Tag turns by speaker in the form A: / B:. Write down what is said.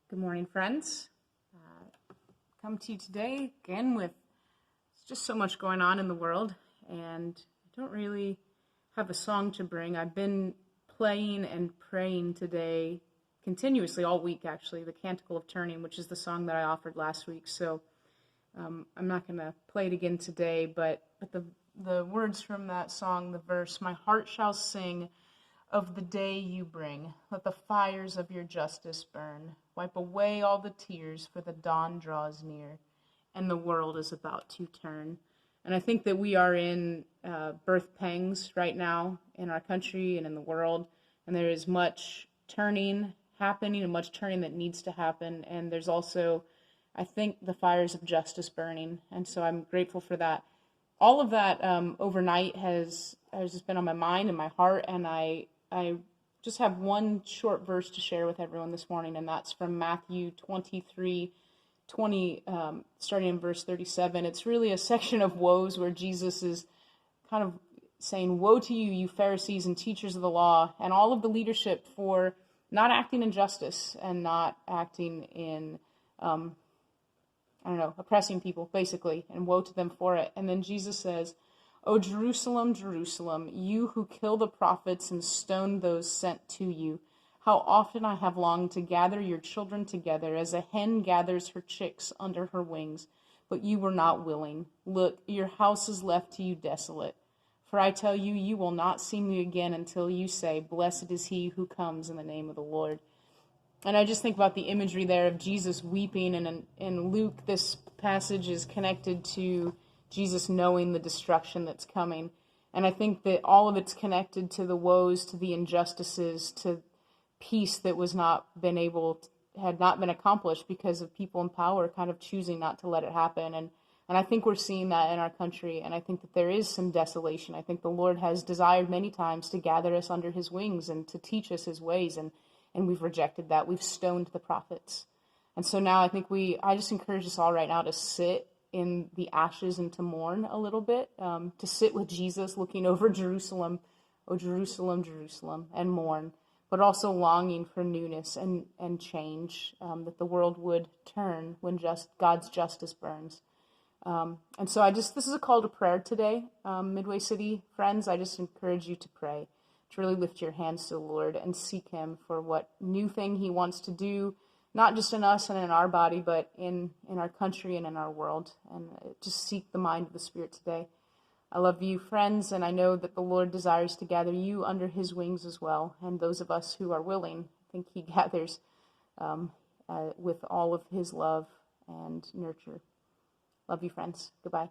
A: Good morning, friends. Come to you today again with just so much going on in the world, and I don't really have a song to bring. I've been playing and praying today continuously all week, actually, the Canticle of Turning, which is the song that I offered last week. So I'm not going to play it again today, but the words from that song, the verse, "My heart shall sing of the day you bring. Let the fires of your justice burn. Wipe away all the tears, for the dawn draws near, and the world is about to turn." And I think that we are in birth pangs right now in our country and in the world, and there is much turning happening and much turning that needs to happen. And there's also, I think, the fires of justice burning, and so I'm grateful for that. All of that overnight has just been on my mind and my heart, and I just have one short verse to share with everyone this morning, and that's from Matthew 23:20, starting in verse 37. It's really a section of woes where Jesus is kind of saying, "Woe to you, you Pharisees and teachers of the law, and all of the leadership for not acting in justice and not acting in, oppressing people, basically, and woe to them for it." And then Jesus says, "O Jerusalem, Jerusalem, you who kill the prophets and stone those sent to you, how often I have longed to gather your children together as a hen gathers her chicks under her wings, but you were not willing. Look, your house is left to you desolate. For I tell you, you will not see me again until you say, 'Blessed is he who comes in the name of the Lord.'" And I just think about the imagery there of Jesus weeping, and in Luke, this passage is connected to Jesus knowing the destruction that's coming. And I think that all of it's connected to the woes, to the injustices, to peace that had not been accomplished because of people in power kind of choosing not to let it happen. And I think we're seeing that in our country, and I think that there is some desolation. I think the Lord has desired many times to gather us under his wings and to teach us his ways, and we've rejected that. We've stoned the prophets. And so now I just encourage us all right now to sit in the ashes and to mourn a little bit, to sit with Jesus looking over Jerusalem, "Oh Jerusalem, Jerusalem," and mourn, but also longing for newness and change, that the world would turn when God's justice burns. And so this is a call to prayer today. Midway City friends, I just encourage you to pray, to really lift your hands to the Lord and seek him for what new thing he wants to do, not just in us and in our body, but in our country and in our world. And just seek the mind of the Spirit today. I love you, friends, and I know that the Lord desires to gather you under his wings as well. And those of us who are willing, I think he gathers with all of his love and nurture. Love you, friends. Goodbye.